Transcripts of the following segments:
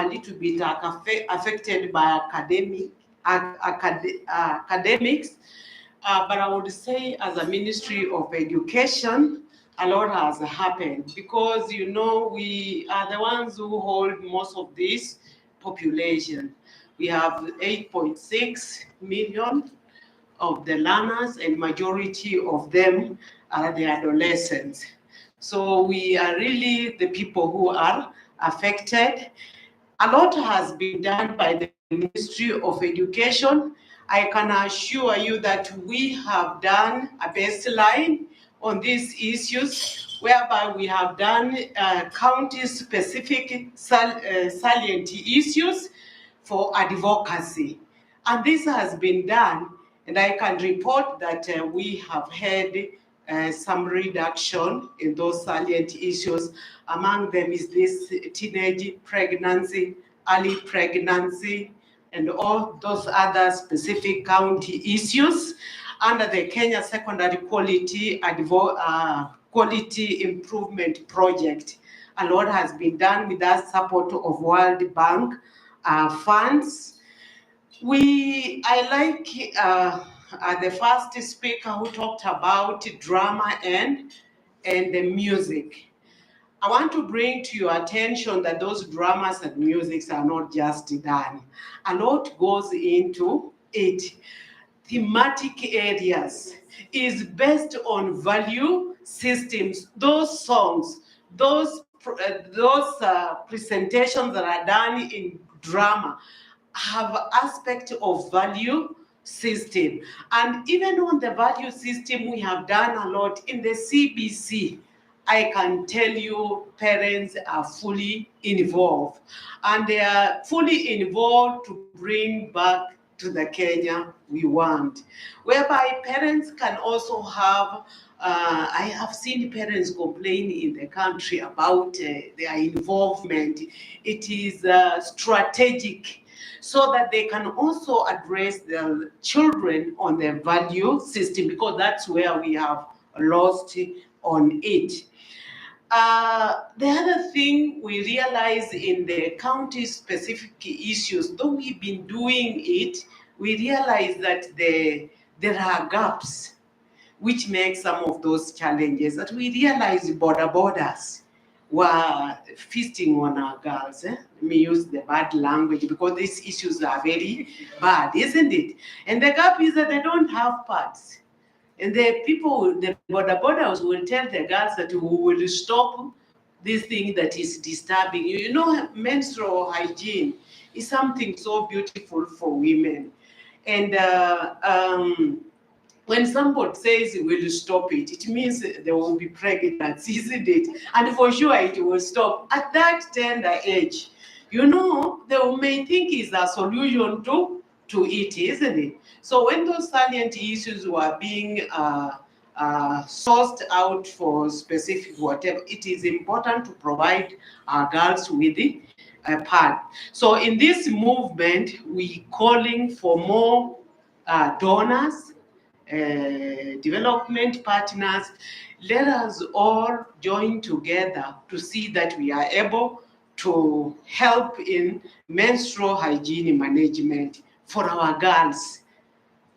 little bit affected by academics, but I would say as a Ministry of Education, a lot has happened because, you know, we are the ones who hold most of this population. We have 8.6 million of the learners, and majority of them are the adolescents. So we are really the people who are affected. A lot has been done by the Ministry of Education. I can assure you that we have done a baseline on these issues, whereby we have done county-specific salient issues for advocacy. And this has been done, and I can report that we have had some reduction in those salient issues. Among them is this teenage pregnancy, early pregnancy, and all those other specific county issues under the Kenya Secondary Quality Improvement Project. A lot has been done with the support of World Bank funds. I like the first speaker who talked about drama and the music. I want to bring to your attention that those dramas and musics are not just done. A lot goes into it. Thematic areas is based on value systems. Those songs, those presentations that are done in drama have aspect of value system. And even on the value system, we have done a lot in the CBC. I can tell you parents are fully involved, and they are fully involved to bring back to the Kenya we want, whereby parents can also have, I have seen parents complain in the country about their involvement. It is strategic, so that they can also address their children on their value system, because that's where we have lost on it. The other thing we realize in the county-specific issues, though we've been doing it, we realize that there are gaps which make some of those challenges, that we realize borders were feasting on our girls. Let me use the bad language because these issues are very bad, isn't it? And the gap is that they don't have pads. And the borders will tell the girls that we will stop this thing that is disturbing. You know, menstrual hygiene is something so beautiful for women. And when somebody says we'll stop it, it means there will be pregnancy, isn't it? And for sure it will stop at that tender age. You know, they may think it's a solution to it, isn't it? So when those salient issues were being sourced out for specific whatever, it is important to provide our girls with the pad. So in this movement, we calling for more donors, development partners. Let us all join together to see that we are able to help in menstrual hygiene management for our girls.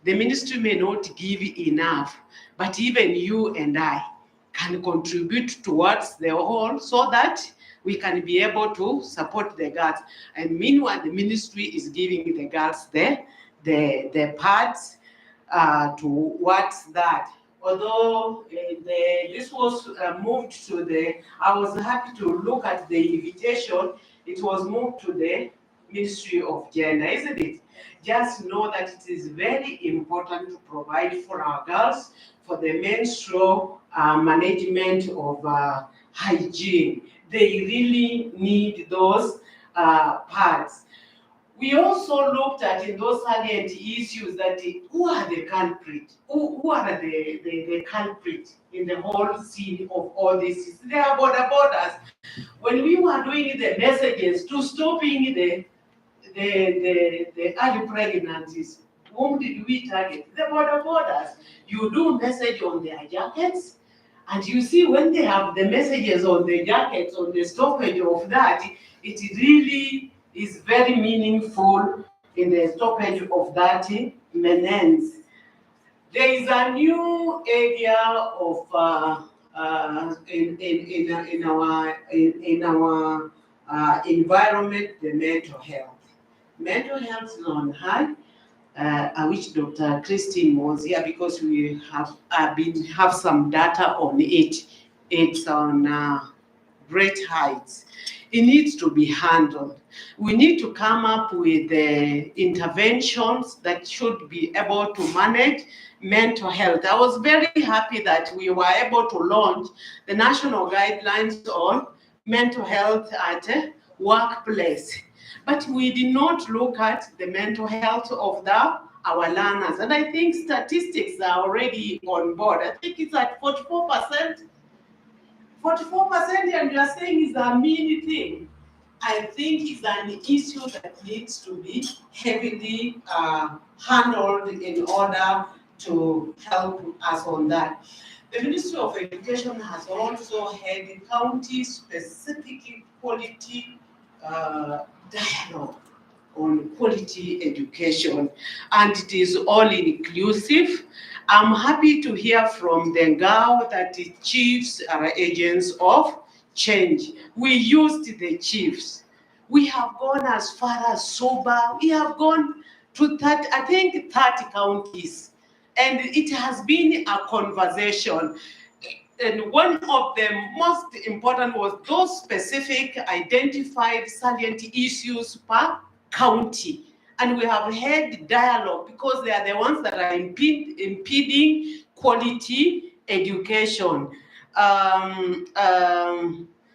The ministry may not give enough, but even you and I can contribute towards the whole, so that we can be able to support the girls. And meanwhile, the ministry is giving the girls the pads towards that. Although this was moved to I was happy to look at the invitation. It was moved to the Ministry of Gender, isn't it? Just know that it is very important to provide for our girls for the menstrual management of hygiene. They really need those pads. We also looked at in those salient issues that who are the culprits? Who are the culprits in the whole scene of all this? They are borders. When we were doing the messages to stopping the early pregnancies, whom did we target? The borders. You do message on their jackets, and you see when they have the messages on the jackets, on the stoppage of that, it really is very meaningful in the stoppage of that menace. There is a new area of in our environment, the mental health. Mental health is on high. I wish Dr. Christine was here because we have some data on it. It's on great heights. It needs to be handled. We need to come up with interventions that should be able to manage mental health. I was very happy that we were able to launch the national guidelines on mental health at workplace. But we did not look at the mental health of our learners. And I think statistics are already on board. I think it's at 44%. 44%, and you are saying is a mean thing. I think it's an issue that needs to be heavily handled in order to help us on that. The Ministry of Education has also had county-specific quality dialogue on quality education, and it is all inclusive. I'm happy to hear from the girl that the chiefs are agents of change. We used the chiefs. We have gone as far as Soba. We have gone to 30, I think 30 counties. And it has been a conversation. And one of the most important was those specific identified salient issues per county. And we have had dialogue because they are the ones that are impeding quality education.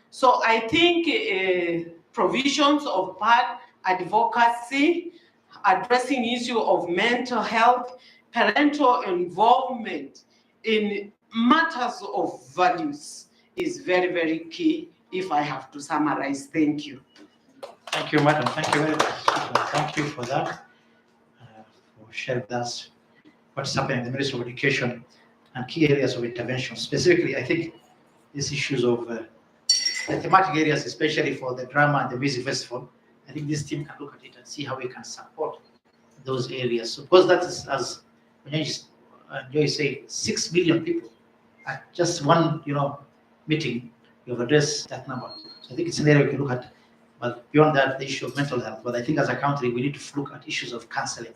So I think provisions of bad advocacy, addressing issue of mental health, parental involvement in matters of values is very, very key, if I have to summarize. Thank you. Thank you, madam. Thank you very much. Thank you for that, for sharing with us what's happening in the Ministry of Education and key areas of intervention. Specifically, I think these issues of the thematic areas, especially for the drama and the music festival, I think this team can look at it and see how we can support those areas. So, because that is, as Joy say, 6 million people at just one, meeting, you have addressed that number. So I think it's an area we can look at. But beyond that, the issue of mental health. But I think as a country, we need to look at issues of counseling.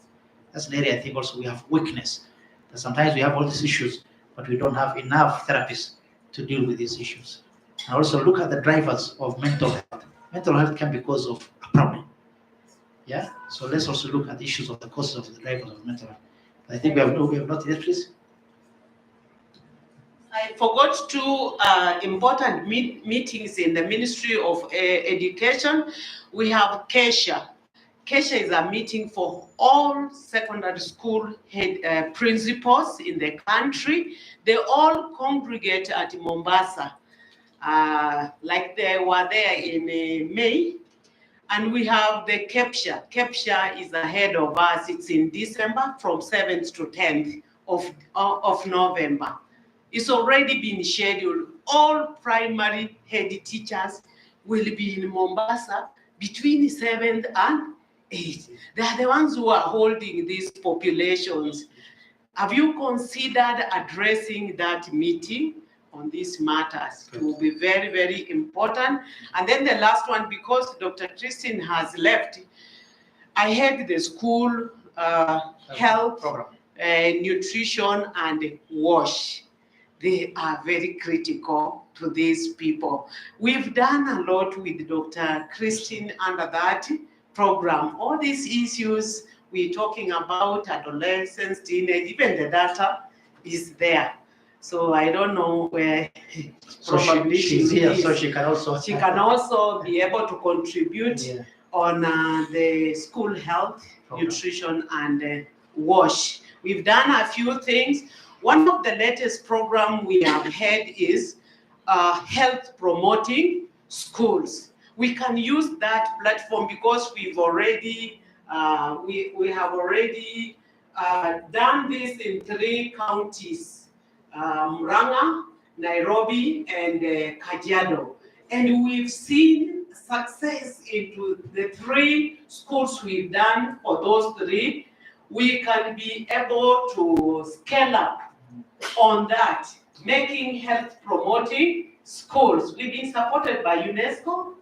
That's an area I think also we have weakness. That sometimes we have all these issues, but we don't have enough therapists to deal with these issues. And also look at the drivers of mental health. Mental health can be because of a problem. Yeah. So let's also look at the issues of the causes of the drivers of mental health. I think we have not yet, please. I forgot two important meetings in the Ministry of Education. We have Kesha. Kesha is a meeting for all secondary school head principals in the country. They all congregate at Mombasa, like they were there in May. And we have the KEPSHA. KEPSHA is ahead of us. It's in December from 7th to 10th of November. It's already been scheduled. All primary head teachers will be in Mombasa between 7th and 8th. They are the ones who are holding these populations. Have you considered addressing that meeting on these matters? It will be very, very important. And then the last one, because Dr. Christine has left, I had the school health, nutrition, and WASH. They are very critical to these people. We've done a lot with Dr. Christine under that program. All these issues we're talking about, adolescents, teenage, even the data is there. So I don't know where. So she's here, so she can also be able to contribute on the school health, nutrition, and WASH. We've done a few things. One of the latest programs we have had is health promoting schools. We can use that platform because we've already we have already done this in 3 counties, Murang'a, Nairobi, and Kajiado. And we've seen success into the 3 schools we've done for those 3, we can be able to scale up on that, making health promoting schools. We've been supported by UNESCO.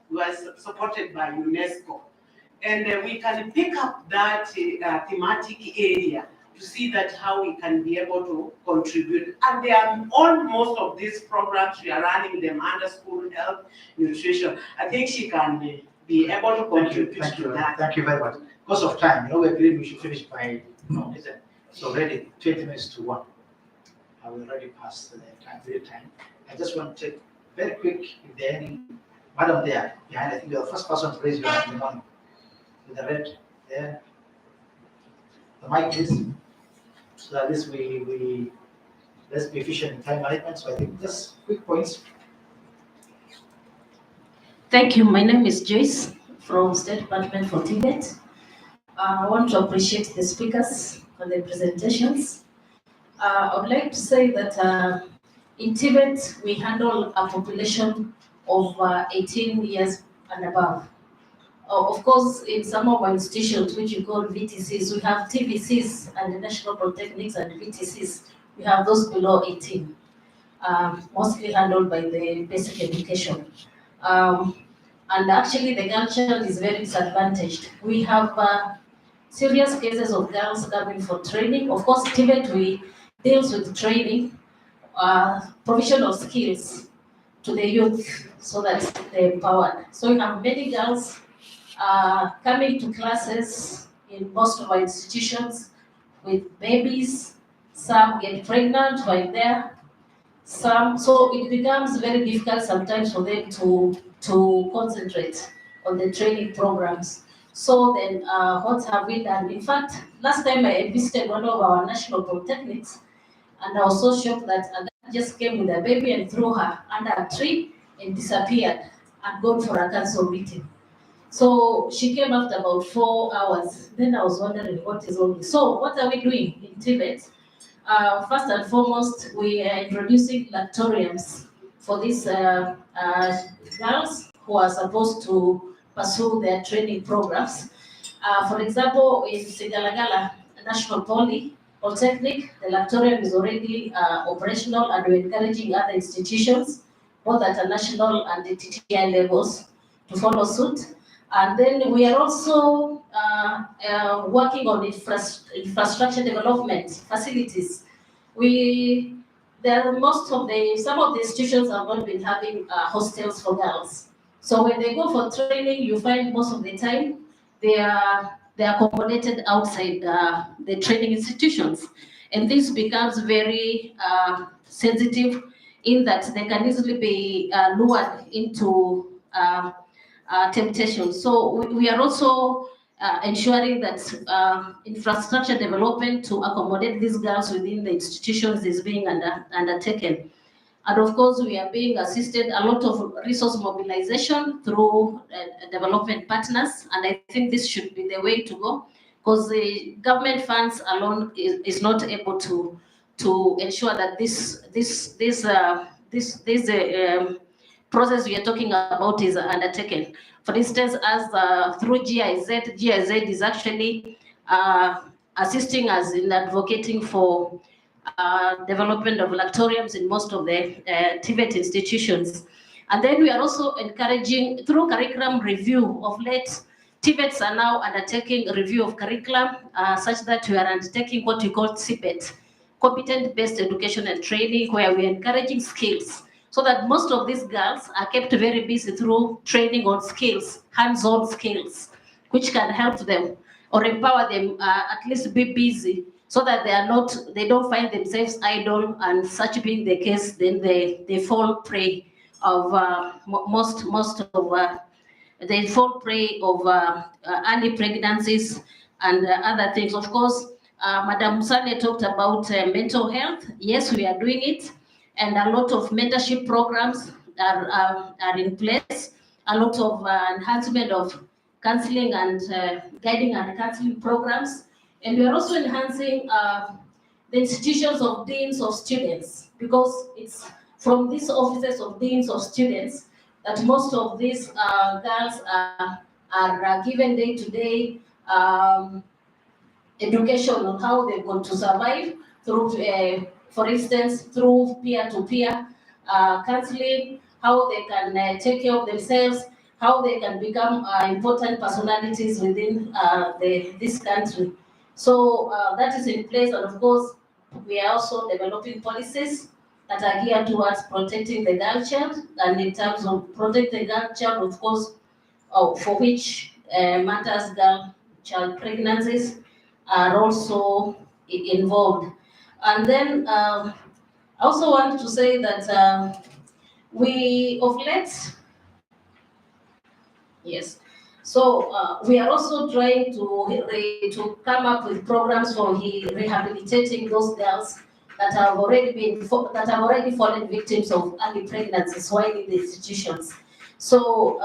We are supported by UNESCO. And we can pick up that thematic area to see that how we can be able to contribute. And they are most of these programs, we are running them under school health, nutrition. I think she can be able to contribute to that. Thank you very much. Because of time, we agreed we should finish by, it's already 20 minutes to 1. I will already pass the time. I just want to take very quick, if there are any, madam there, behind, I think you're the first person to raise your hand in the morning. With the red there. The mic please. So that this we let's be efficient in time management. So I think just quick points. Thank you. My name is Joyce from State Department for Tibet. I want to appreciate the speakers for their presentations. I would like to say that in Tibet, we handle a population of 18 years and above. Of course, in some of our institutions, which you call VTCs, we have TVCs and the National Polytechnics and VTCs. We have those below 18, mostly handled by the basic education. And actually, the girl child is very disadvantaged. We have serious cases of girls coming for training. Of course, Tibet, we deals with training, provision of skills to the youth so that they're empowered. So we have many girls coming to classes in most of our institutions with babies. Some get pregnant while there. So it becomes very difficult sometimes for them to concentrate on the training programs. So then what have we done? In fact, last time I visited one of our national polytechnics, and I was so shocked that a girl just came with a baby and threw her under a tree and disappeared and gone for a council meeting. So she came after about 4 hours. Then I was wondering what is all this. So what are we doing in Tibet? First and foremost, we are introducing lactoriums for these girls who are supposed to pursue their training programs. For example, in Sigalagala National Polytechnic, the lactorium is already operational, and we're encouraging other institutions, both at a national and the TTI levels, to follow suit. And then we are also working on infrastructure development facilities. Some of the institutions have not been having hostels for girls. So when they go for training, you find most of the time they are accommodated outside the training institutions, and this becomes very sensitive in that they can easily be lured into temptation. So we are also ensuring that infrastructure development to accommodate these girls within the institutions is being undertaken. And of course, we are being assisted a lot of resource mobilization through development partners, and I think this should be the way to go, because the government funds alone is not able to ensure that this process we are talking about is undertaken. For instance, as through GIZ is actually assisting us in advocating for development of lactoriums in most of the Tibet institutions. And then we are also encouraging, through curriculum review of late, Tibets are now undertaking a review of curriculum such that we are undertaking what we call CBET, competent-based education and training, where we are encouraging skills, so that most of these girls are kept very busy through training on skills, hands-on skills, which can help them or empower them at least be busy, so that they don't find themselves idle, and such being the case, then they fall prey of they fall prey of early pregnancies and other things. Of course, Madam Musane talked about mental health. Yes, we are doing it, and a lot of mentorship programs are in place. A lot of enhancement of counseling and guiding and counseling programs. And we are also enhancing the institutions of deans of students, because it's from these offices of deans of students that most of these girls are given day-to-day education on how they're going to survive through, for instance, through peer-to-peer counseling, how they can take care of themselves, how they can become important personalities within this country. So that is in place, and of course, we are also developing policies that are geared towards protecting the girl child, and in terms of protecting the girl child, of course, for which matters girl child pregnancies are also involved. And then I also want to say that we of late, yes. So we are also trying to come up with programs for rehabilitating those girls that have already fallen victims of early pregnancies while in the institutions. So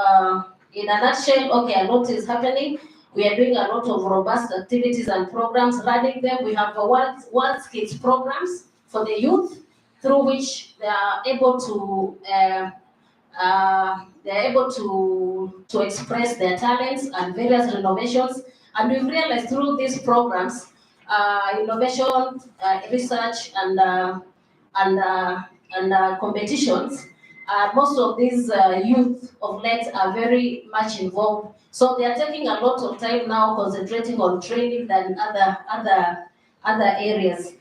in a nutshell, okay, a lot is happening. We are doing a lot of robust activities and programs, running them. We have a World Skills programs for the youth, through which they are able to they're able to express their talents and various renovations. And we've realized through these programs, innovation, research, and competitions, most of these youth of late are very much involved. So they are taking a lot of time now concentrating on training than other areas.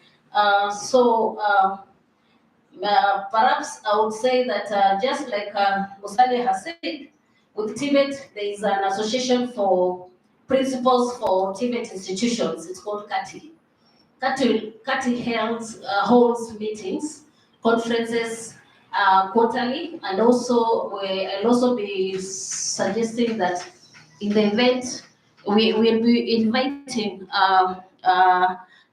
Perhaps I would say that just like Musale has said, with Tibet, there is an association for principals for Tibet institutions. It's called KATI. KATI holds meetings, conferences quarterly, and also I'll also be suggesting that in the event we will be inviting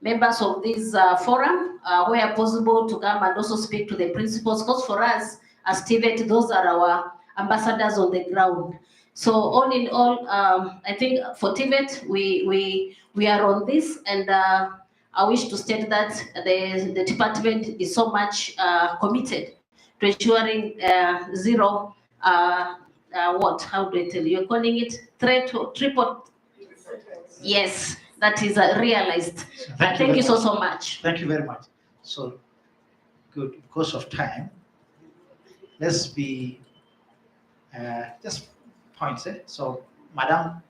members of this forum where possible to come and also speak to the principals, because for us as TVET, those are our ambassadors on the ground. So all in all, I think for TVET, we are on this, and I wish to state that the department is so much committed to ensuring zero, how do I tell you? You're calling it threat or triple? Yes, that is realized. Thank you so much. Thank you very much. So, good, because of time, let's be just points. So, Madam,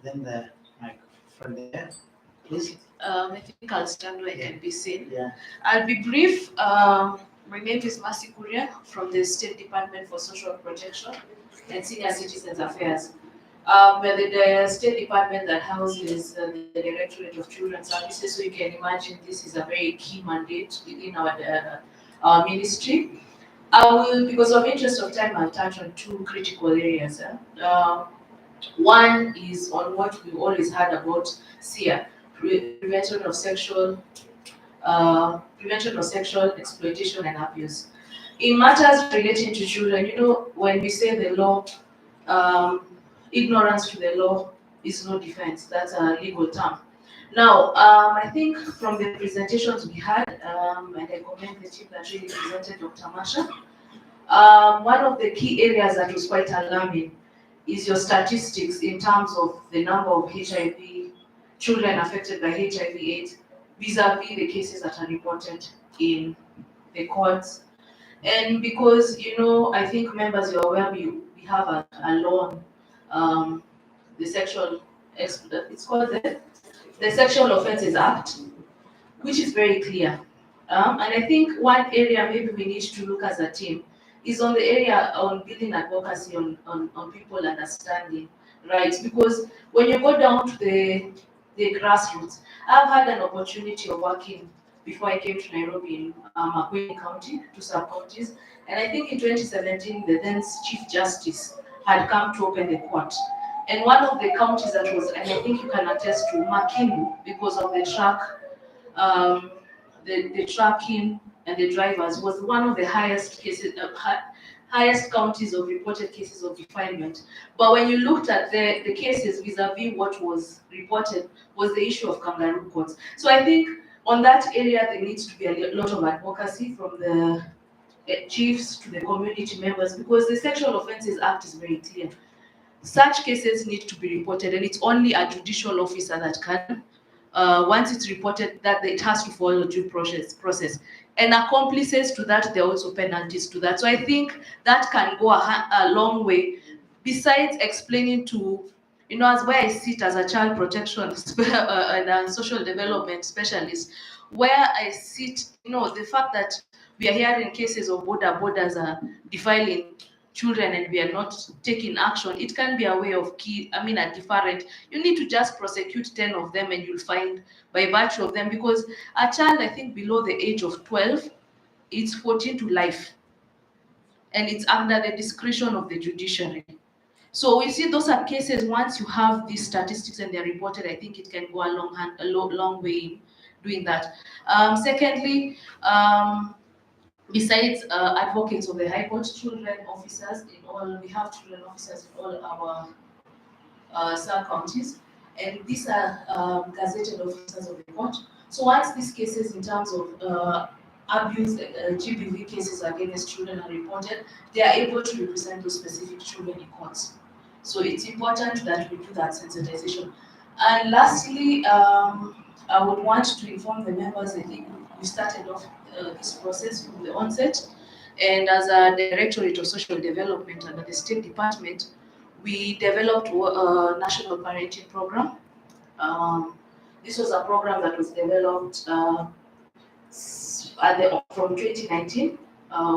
then my friend there, please. I think I'll stand where I can be seen. Yeah. I'll be brief. My name is Mercy Kuria from the State Department for Social Protection and Senior Citizens Affairs. We're the State Department that houses the Directorate of Children Services, so you can imagine this is a very key mandate within our ministry. I will, because of interest of time, I'll touch on two critical areas. One is on what we always heard about SEER, prevention of sexual exploitation and abuse. In matters relating to children, when we say the law, ignorance to the law is no defense. That's a legal term. Now, I think from the presentations we had, and I commend the team that really presented Dr. Masha, one of the key areas that was quite alarming is your statistics in terms of the number of HIV children affected by HIV/AIDS vis-a-vis the cases that are reported in the courts. And because, I think members, you're aware we have a law on the sexual, it's called the Sexual Offences Act, which is very clear. And I think one area maybe we need to look as a team is on the area on building advocacy on people understanding rights. Because when you go down to the grassroots, I've had an opportunity of working before I came to Nairobi in Makueni County, two sub-counties. And I think in 2017, the then Chief Justice had come to open the court. And one of the counties that was, and I think you can attest to, Makimu, because of the truck, the trucking and the drivers, was one of the highest cases, highest counties of reported cases of defilement. But when you looked at the cases vis-a-vis what was reported, was the issue of kangaroo courts. So I think on that area, there needs to be a lot of advocacy from the chiefs, to the community members, because the Sexual Offences Act is very clear. Such cases need to be reported, and it's only a judicial officer that can. Once it's reported, that it has to follow due process. And accomplices to that, there are also penalties to that. So I think that can go a long way. Besides explaining to, as where I sit as a child protection and a social development specialist, where I sit, the fact that we are hearing cases of borders are defiling children and we are not taking action, it can be a way of a deterrent. You need to just prosecute 10 of them and you'll find by virtue of them, because a child, I think below the age of 12, it's 14 to life. And it's under the discretion of the judiciary. So we see those are cases, once you have these statistics and they're reported, I think it can go a long way in doing that. Secondly, besides advocates of the High Court, children officers we have children officers in all our sub-counties, and these are gazetted officers of the court. So once these cases in terms of abuse, GBV cases against children are reported, they are able to represent those specific children in courts. So it's important that we do that sensitization. And lastly, I would want to inform the members, I think we started off this process from the onset, and as a Directorate of Social Development under the State Department, we developed a national parenting program. This was a program that was developed from 2019.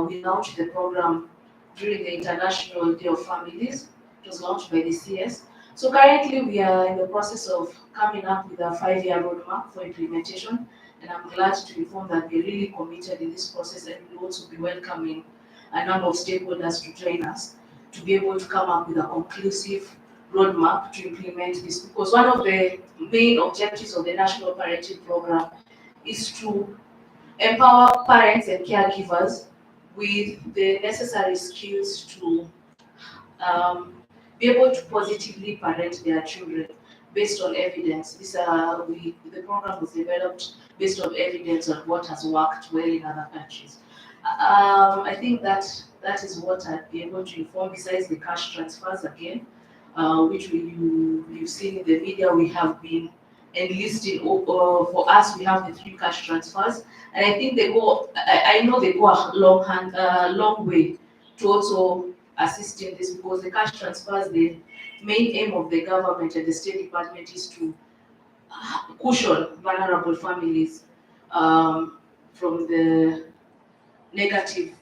We launched the program during the International Day of Families. It was launched by the CS. So currently we are in the process of coming up with a 5-year roadmap for implementation, and I'm glad to inform that we're really committed in this process, and we'll also be welcoming a number of stakeholders to join us to be able to come up with a conclusive roadmap to implement this, because one of the main objectives of the National Parenting Program is to empower parents and caregivers with the necessary skills to be able to positively parent their children based on evidence. The program was developed based on evidence on what has worked well in other countries. I think that is what I'd be able to inform, besides the cash transfers again, which you've seen in the media. We have been enlisting, for us, we have the 3 cash transfers, and I think I know they go a long way to also assist in this, because the cash transfers, the main aim of the government and the State Department is to cushion vulnerable families from the negative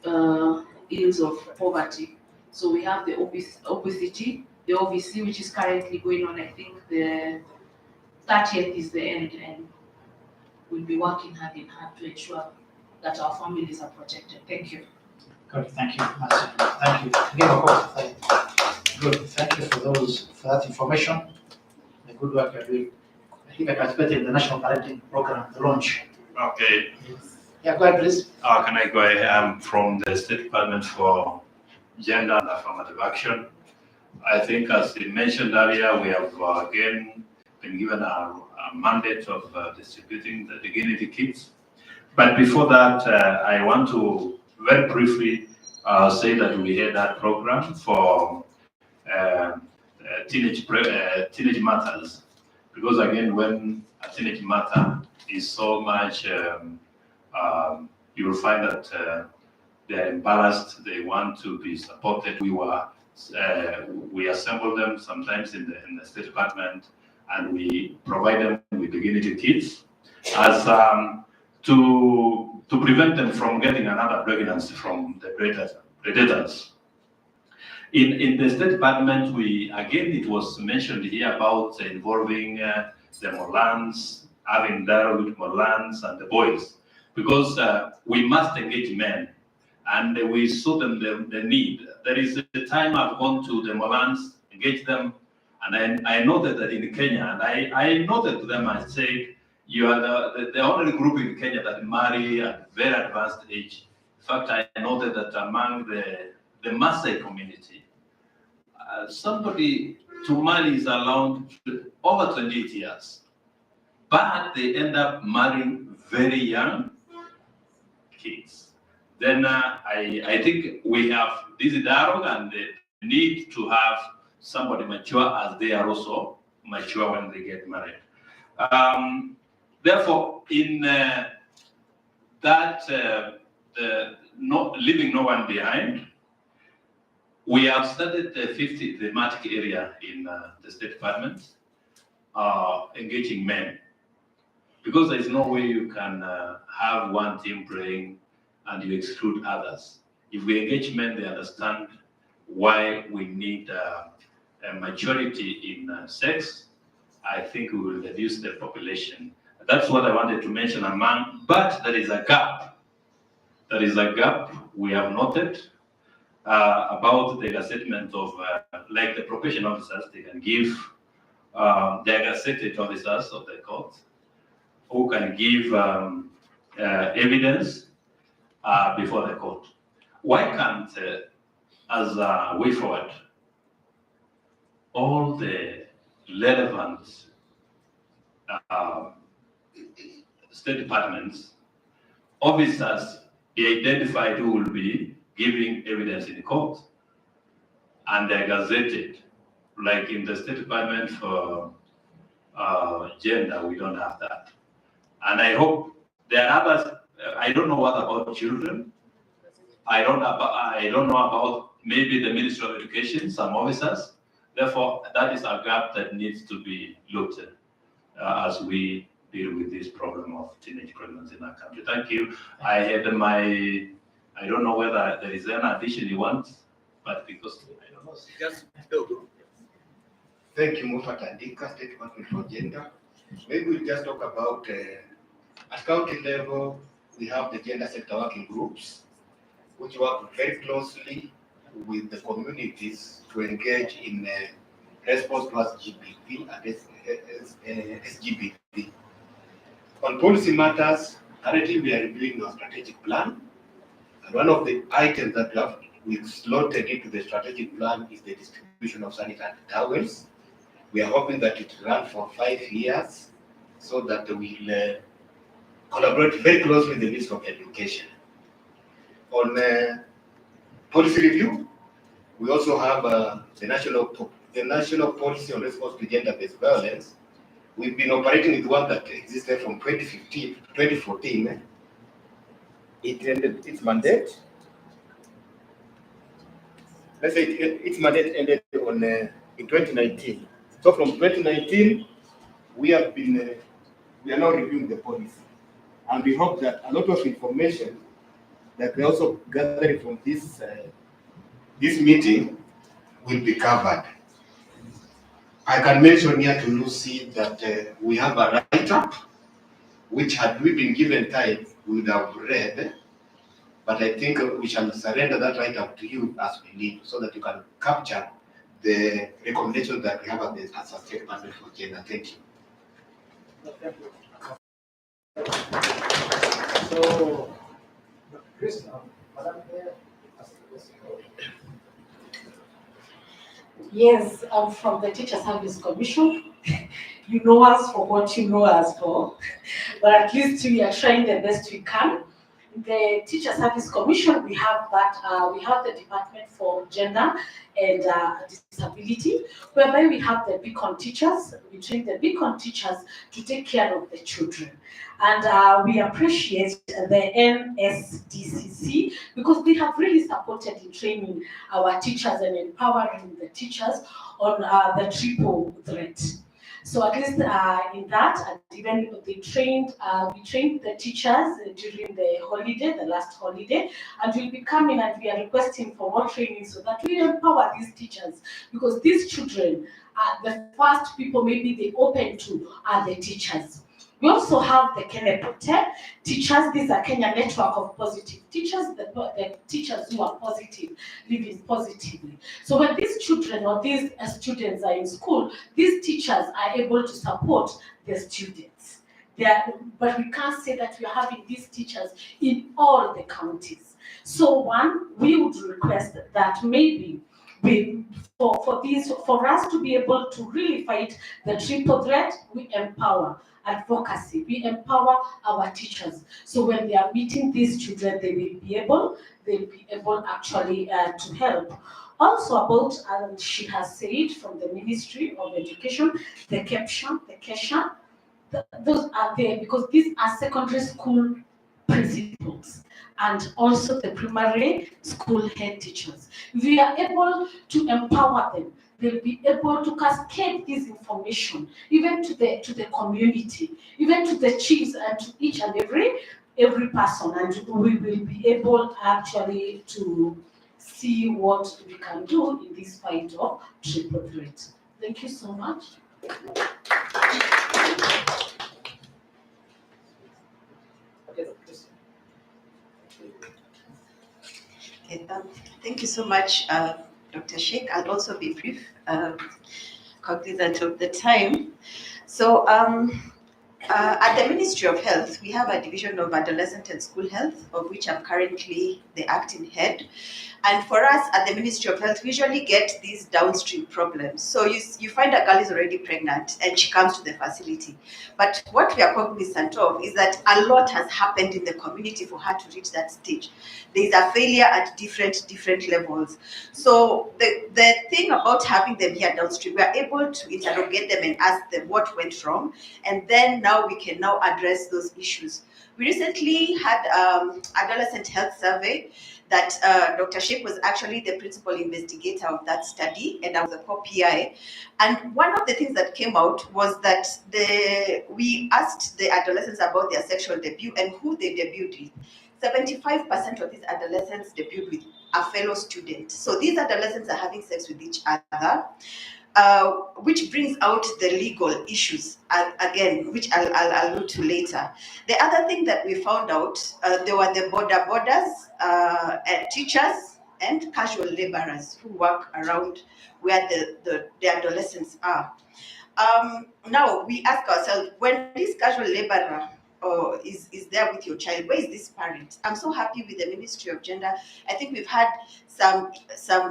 ills of poverty. So we have the OPCG, the OVC, which is currently going on. I think the 30th is the end, and we'll be working hand in hand to ensure that our families are protected. Thank you. Good, thank you. Thank you. Give a call. Good, thank you for that information. The good work you're doing. I think I participated in the National Parenting Program, the launch. Okay. Yeah, go ahead, please. Can I go ahead? I'm from the State Department for Gender and Affirmative Action. I think, as you mentioned earlier, we have again been given a mandate of distributing the dignity kits. But before that, I want to very briefly say that we had that program for teenage matters, because again, when a teenage matter is so much, you will find that they're embarrassed. They want to be supported. We assemble them sometimes in the State Department, and we provide them with dignity kits as to prevent them from getting another pregnancy from the predators. In the State Department, it was mentioned here about involving the Molans, having dialogue with Molans and the boys, because we must engage men, and we saw them the need. There is a time I've gone to the Molans, engage them, and I noted that in Kenya, and I noted to them, I said, you are the only group in Kenya that marry at very advanced age. In fact, I noted that among the Maasai community, somebody to marry is allowed over 28 years, but they end up marrying very young kids. then I think we have this dialogue and the need to have somebody mature as they are also mature when they get married. Therefore, in leaving no one behind, we have started the 50 thematic area in the State Department, engaging men. Because there is no way you can have one team playing and you exclude others. If we engage men, they understand why we need a maturity in sex. I think we will reduce the population. That's what I wanted to mention among, but there is a gap. There is a gap we have noted about the gazettement of, like the probation officers, they can give, they are gazetted officers of the court who can give evidence before the court. Why can't, as a way forward, all the relevant State departments, officers be identified who will be giving evidence in court, and they're gazetted, like in the State Department for gender, we don't have that. And I hope there are others. I don't know what about children. I don't know about maybe the Ministry of Education, some officers. Therefore, that is a gap that needs to be looked at as we deal with this problem of teenage pregnancy in our country. Thank you. I had I don't know whether there is an addition you want, but because I don't know. Just build. Thank you, Mufa Tandika, State Department for Gender. Maybe we'll just talk about at county level, we have the gender sector working groups, which work very closely with the communities to engage in response to SGBP and SGBP. On policy matters, currently we are reviewing our strategic plan. And one of the items that we've slotted into the strategic plan is the distribution of sanitary towels. We are hoping that it runs for 5 years so that we'll collaborate very closely with the Ministry of Education. On policy review, we also have the national policy on response to gender-based violence. We've been operating with one that existed from 2015 to 2014. It ended its mandate. Let's say its mandate ended on in 2019. So from 2019, we are now reviewing the policy, and we hope that a lot of information that we also gathering from this meeting will be covered. I can mention here to Lucy that we have a write-up, which had we been given time, we would have read, but I think we shall surrender that write-up to you as we leave, so that you can capture the recommendations that we have as a State Department for Gender. Thank you. So, Chris, Yes, I'm from the Teacher Service Commission. You know us for what you know us for, but at least we are trying the best we can. The Teacher Service Commission, we have the Department for Gender and Disability, whereby we have the beacon teachers. We train the beacon teachers to take care of the children. And we appreciate the NSDCC because they have really supported in training our teachers and empowering the teachers on the triple threat. So at least in that, and even we trained the teachers during the last holiday, and we'll be coming and we are requesting for more training so that we empower these teachers, because these children are the first people maybe they open to are the teachers. We also have the Kenya Pote teachers. These are Kenya Network of Positive Teachers, the teachers who are positive, living positively. So when these children or these students are in school, these teachers are able to support the students. But we can't say that we are having these teachers in all the counties. So one, we would request that maybe For us to be able to really fight the triple threat, we empower advocacy, we empower our teachers. So when they are meeting these children, they'll be able actually to help. Also about, she has said from the Ministry of Education, the caption, the CASHA, those are there because these are secondary school principals and also the primary school head teachers. We are able to empower them. They'll be able to cascade this information even to the community, even to the chiefs and to each and every person, and we will be able actually to see what we can do in this fight of triple threat. Thank you so much. Okay, thank you so much, Dr. Sheikh. I'll also be brief, cognizant of the time. So, at the Ministry of Health, we have a division of adolescent and school health, of which I'm currently the acting head. And for us at the Ministry of Health, we usually get these downstream problems. So you find a girl is already pregnant and she comes to the facility. But what we are cognizant of is that a lot has happened in the community for her to reach that stage. There is a failure at different levels. So the thing about having them here downstream, we are able to interrogate them and ask them what went wrong. And then now we can now address those issues. We recently had adolescent health survey that Dr. Sheikh was actually the principal investigator of that study, and I was a co-PI. And one of the things that came out was that we asked the adolescents about their sexual debut and who they debuted with. 75% of these adolescents debuted with a fellow student. So these adolescents are having sex with each other. Which brings out the legal issues again, which I'll allude to later. The other thing that we found out, there were the borders, teachers, and casual laborers who work around where the adolescents are. Now we ask ourselves, when this casual laborer is there with your child, where is this parent? I'm so happy with the Ministry of Gender. I think we've had some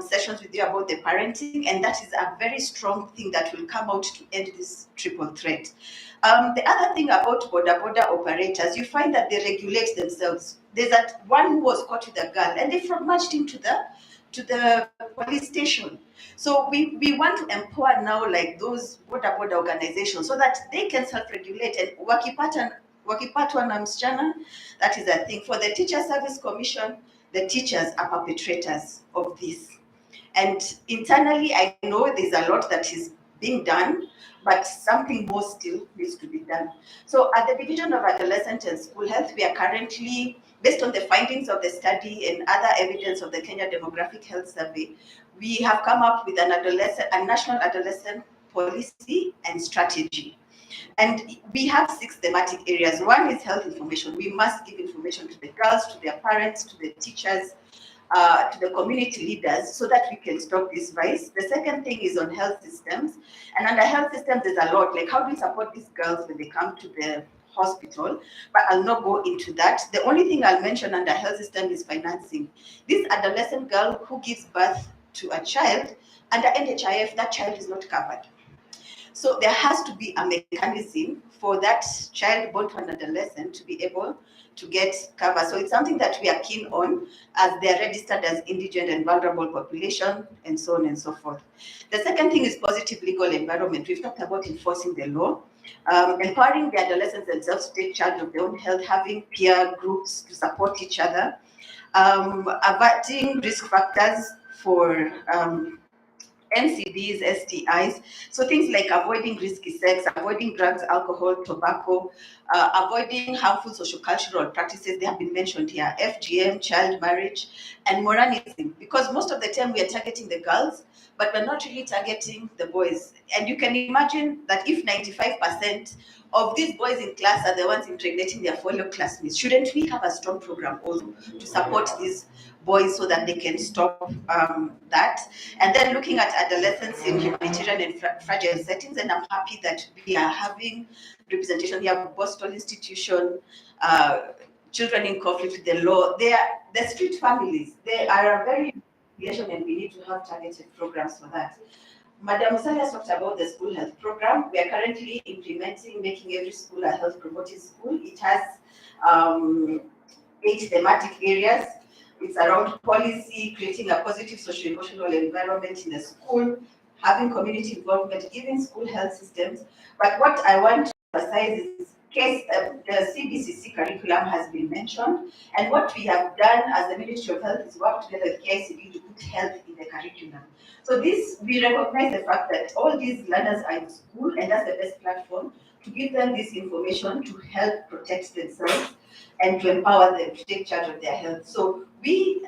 sessions with you about the parenting, and that is a very strong thing that will come out to end this triple threat. The other thing about border operators, you find that they regulate themselves. There's that one who was caught with a girl, and they marched him to the police station. So we want to empower now like those border organizations so that they can self-regulate, and wakipatwa na msichana, that is a thing. For the Teacher Service Commission, the teachers are perpetrators of this. And internally, I know there's a lot that is being done, but something more still needs to be done. So at the Division of Adolescent and School Health, we are currently, based on the findings of the study and other evidence of the Kenya Demographic Health Survey, we have come up with a national adolescent policy and strategy. And we have 6 thematic areas. One is health information. We must give information to the girls, to their parents, to the teachers, to the community leaders, so that we can stop this vice. The second thing is on health systems. And under health systems, there's a lot, like how do we support these girls when they come to the hospital, but I'll not go into that. The only thing I'll mention under health system is financing. This adolescent girl who gives birth to a child, under NHIF, that child is not covered. So there has to be a mechanism for that child born to an adolescent to be able to get cover. So it's something that we are keen on, as they're registered as indigent and vulnerable population, and so on and so forth. The second thing is positive legal environment. We've talked about enforcing the law, empowering the adolescents themselves to take charge of their own health, having peer groups to support each other, averting risk factors for NCDs, STIs, so things like avoiding risky sex, avoiding drugs, alcohol, tobacco, avoiding harmful social-cultural practices, they have been mentioned here, FGM, child marriage, and Moranism, because most of the time we are targeting the girls, but we're not really targeting the boys. And you can imagine that if 95% of these boys in class are the ones impregnating their fellow classmates, shouldn't we have a strong program also to support these boys so that they can stop that? And then looking at adolescents in humanitarian and fragile settings, and I'm happy that we are having representation here of Boston Institution, Children in Conflict with the Law. They are the street families. They are a very population, and we need to have targeted programs for that. Madam Musali has talked about the school health program. We are currently implementing, making every school a health promoting school. It has 8 thematic areas. It's around policy, creating a positive socio-emotional environment in the school, having community involvement, giving school health systems. But what I want to emphasize is the CBCC curriculum has been mentioned, and what we have done as the Ministry of Health is work together with KICD to put health in the curriculum. So this, we recognize the fact that all these learners are in school, and that's the best platform to give them this information to help protect themselves and to empower them to take charge of their health. So we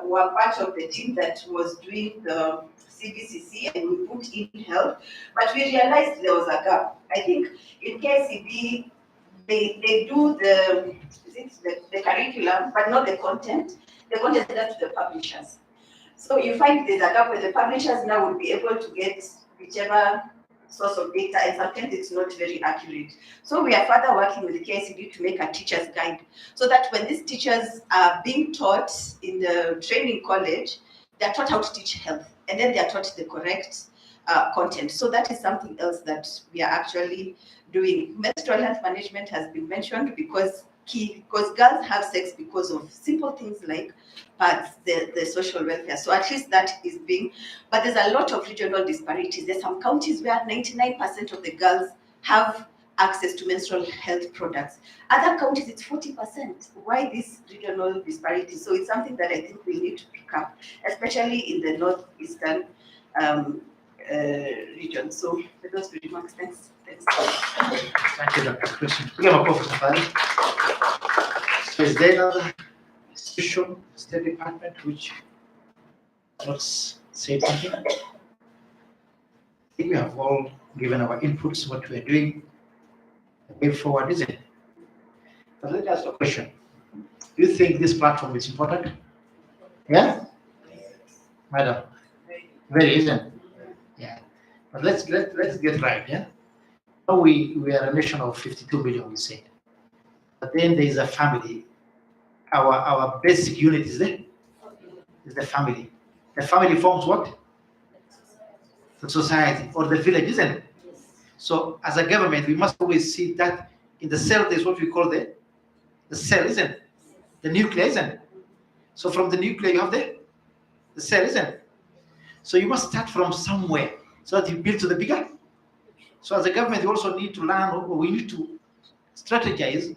were part of the team that was doing the CBCC, and we put in health, but we realized there was a gap. I think in KCB, they do the curriculum, but not the content. The content is done to the publishers. So you find there's a gap where the publishers now will be able to get whichever source of data, and sometimes it's not very accurate. So we are further working with the KICD to make a teacher's guide, so that when these teachers are being taught in the training college, they're taught how to teach health, and then they're taught the correct content. So that is something else that we are actually doing. Menstrual health management has been mentioned because girls have sex because of simple things like pads, the social welfare. So at least that is being, but there's a lot of regional disparities. There's some counties where 99% of the girls have access to menstrual health products. Other counties, it's 40%. Why this regional disparity? So it's something that I think we need to pick up, especially in the northeastern region. So for those remarks, thanks. Thank you, Dr. Christian. We have a professor. So is there another institution, State Department, which not said something? I think we have all given our inputs, what we are doing, the way forward, isn't it? But let me ask a question. Do you think this platform is important? Yeah? Madam? Very, isn't it? Yeah. But let's get right, yeah? Now we are a nation of 52 million, we said. But then there is a family. Our basic unit is the family. The family forms what? The society or the village, isn't it? So as a government, we must always see that in the cell there's what we call the cell, isn't it? The nucleus, isn't it? So from the nucleus you have the cell, isn't it? So you must start from somewhere so that you build to the bigger. So as a government, we also need to learn, or we need to strategize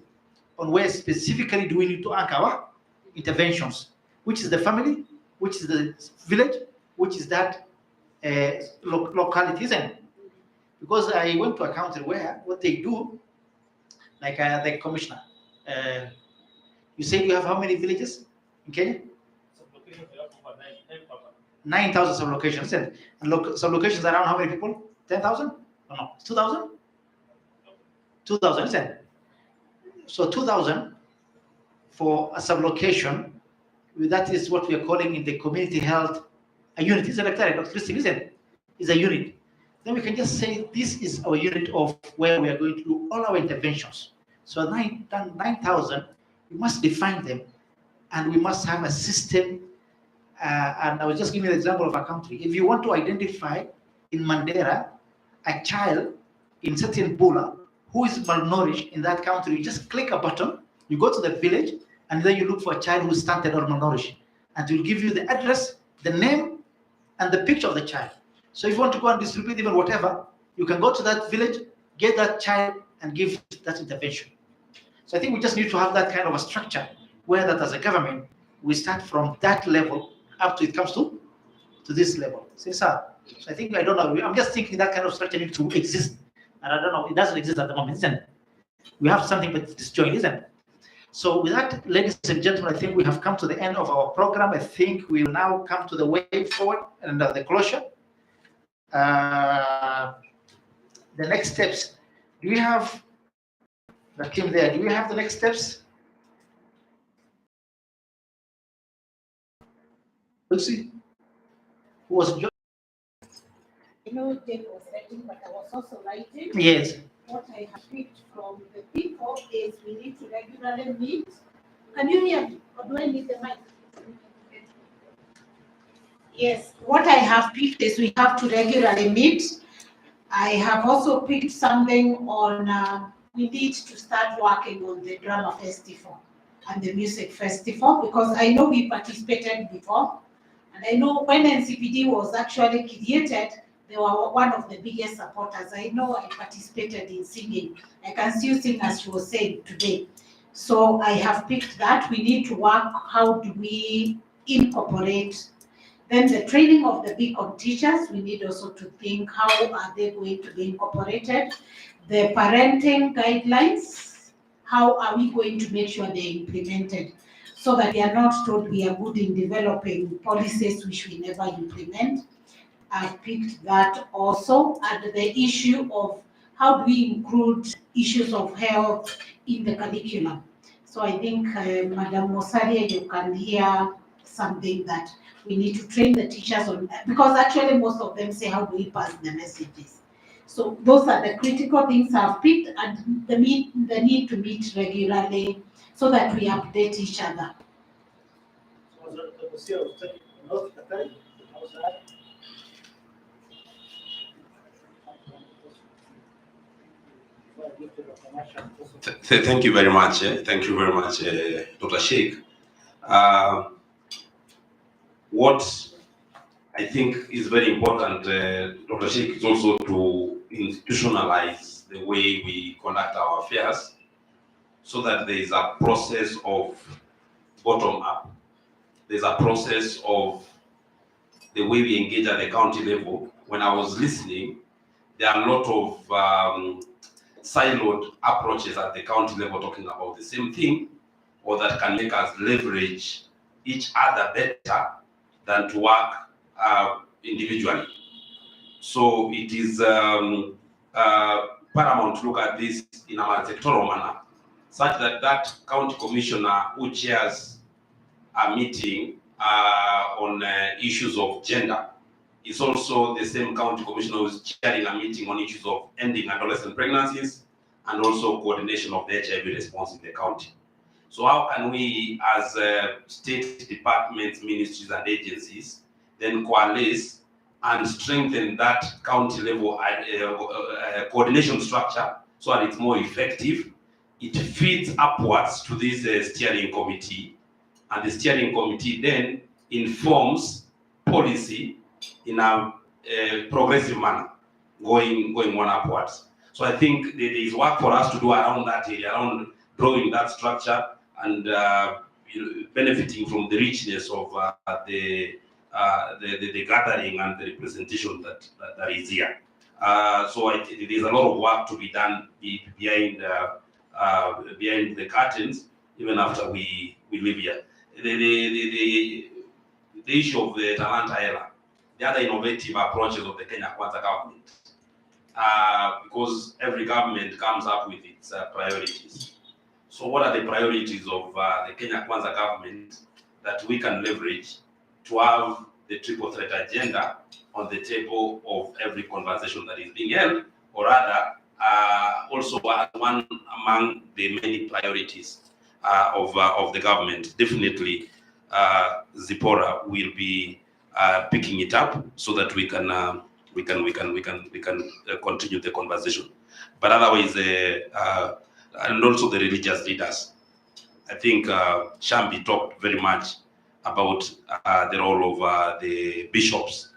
on where specifically do we need to anchor our interventions, which is the family, which is the village, which is that locality, isn't it? Because I went to a country where what they do, like the commissioner, you said you have how many villages in Kenya? 9,000 sub-locations, isn't it? And sub-locations around how many people? 10,000? Oh, no, 2,000? 2,000, isn't it? So 2,000 for a sub-location, that is what we are calling in the community health a unit. It's electronic, not listing, isn't it? It's a unit. Then we can just say this is our unit of where we are going to do all our interventions. So 9,000, we must define them, and we must have a system. And I was just giving you an example of a country. If you want to identify in Mandera a child in certain Bula who is malnourished in that country, you just click a button, you go to the village, and then you look for a child who is stunted or malnourished. And it will give you the address, the name, and the picture of the child. So if you want to go and distribute even whatever, you can go to that village, get that child, and give that intervention. So I think we just need to have that kind of a structure where that as a government, we start from that level up to it comes to this level. See, sir? So I think, I don't know, I'm just thinking that kind of structure needs to exist. And I don't know, it doesn't exist at the moment, isn't it? We have something but disjoint, isn't it? So with that, ladies and gentlemen, I think we have come to the end of our program. I think we will now come to the way forward and the closure. The next steps. Do we have the team there? Do we have the next steps? Lucy, who was Dave was writing, but I was also writing. yes. What I have picked from the people is we need to regularly meet. Can you hear me? Or do I need the mic? Yes, what I have picked is we have to regularly meet. I have also picked something on we need to start working on the drama festival and the music festival, because I know we participated before, and I know when NCPD was actually created, they were one of the biggest supporters. I know I participated in singing. I can still sing, as she was saying today. So I have picked that. We need to work, how do we incorporate. Then the training of the beacon teachers, we need also to think how are they going to be incorporated. The parenting guidelines, how are we going to make sure they're implemented, so that they are not told we are good in developing policies which we never implement. I've picked that also, and the issue of how do we include issues of health in the curriculum. So I think, Madam Mosalia, you can hear something that we need to train the teachers on, because actually most of them say, how do we pass the messages? So those are the critical things I've picked, and the need to meet regularly so that we update each other. Thank you very much. Thank you very much, Dr. Sheikh. What I think is very important, Dr. Sheikh, is also to institutionalize the way we conduct our affairs, so that there is a process of bottom up. There's a process of the way we engage at the county level. When I was listening, there are a lot of siloed approaches at the county level talking about the same thing, or that can make us leverage each other better than to work individually. So it is paramount to look at this in a multi-sectoral manner, such that that county commissioner who chairs a meeting on issues of gender is also the same county commissioner who is chairing a meeting on issues of ending adolescent pregnancies and also coordination of the HIV response in the county. So how can we, as state departments, ministries, and agencies, then coalesce and strengthen that county level coordination structure so that it's more effective? It feeds upwards to this steering committee, and the steering committee then informs policy in a progressive manner, going one upwards. So I think there is work for us to do around that area, around drawing that structure and benefiting from the richness of the gathering and the representation that is here. So there's a lot of work to be done behind the curtains, even after we live here. The issue of the Talanta era, the other innovative approaches of the Kenya Kwanza government, because every government comes up with its priorities. So what are the priorities of the Kenya Kwanza government that we can leverage to have the triple threat agenda on the table of every conversation that is being held, or rather also one among the many priorities of the government? Definitely Zipporah will be picking it up so that we can continue the conversation. But otherwise, and also the religious leaders, I think Shambi talked very much about the role of the bishops,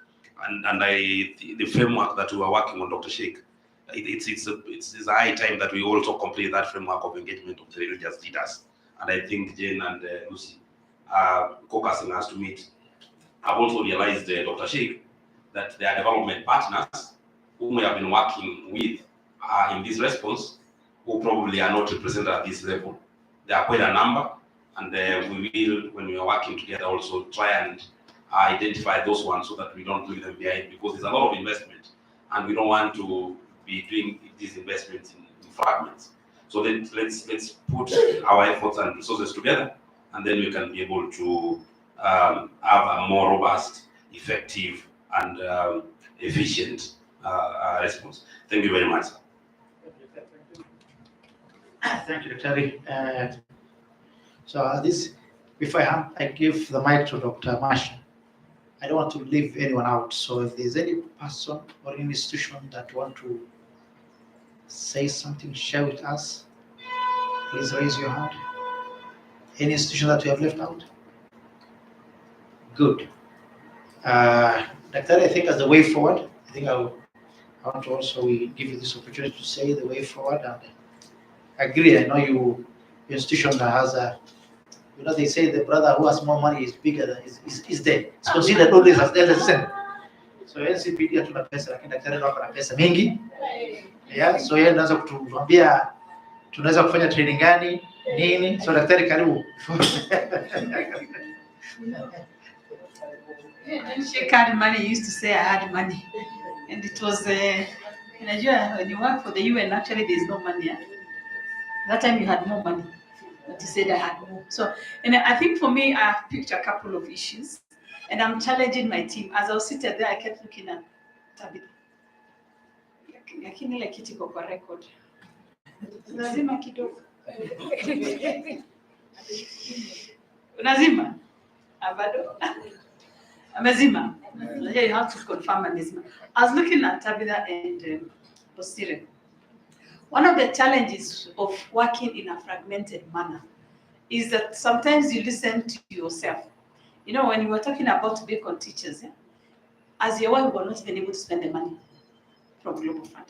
and the framework that we are working on, Dr. Sheikh. It's a high time that we also complete that framework of engagement of the religious leaders. And I think Jane and Lucy are focusing us to meet. I've also realized, Dr. Sheikh, that there are development partners whom we have been working with in this response, who probably are not represented at this level. There are quite a number, and we will, when we are working together, also try and identify those ones so that we don't leave them behind, because there's a lot of investment, and we don't want to be doing these investments in fragments. So let's put our efforts and resources together, and then we can be able to have a more robust, effective, and efficient response. Thank you very much, sir. Thank you, Dr. So this, before I give the mic to Dr. Marsh, I don't want to leave anyone out. So if there's any person or any institution that want to say something, share with us, please raise your hand. Any institution that we have left out? Good. Dr. I think as the way forward, I think I want to also give you this opportunity to say the way forward, and I agree. I know your institution that has a, they say the brother who has more money is bigger than is there. It's considered always as the same. So NCPD hatuna pesa, lakini daktari wako na pesa mingi. Yeah, so yeye anaweza kutuambia tunaweza kufanya training gani nini. So daktari, karibu. Sheikh had money. He used to say I had money, and it was in Nigeria when you work for the UN. Actually, there is no money. Yeah? That time you had more money, but you said I had more. So, and I think for me, I've picked a couple of issues, and I'm challenging my team. As I was sitting there, I kept looking at Tabitha. Lakini ile kiti kwa record. Lazima kidogo. Unazima? Abado? Amazima. Yeah, you have to confirm amazima. I was looking at Tabitha and Bosire. One of the challenges of working in a fragmented manner is that sometimes you listen to yourself. You know, when you were talking about bacon teachers, as your wife, we were not even able to spend the money from Global Fund.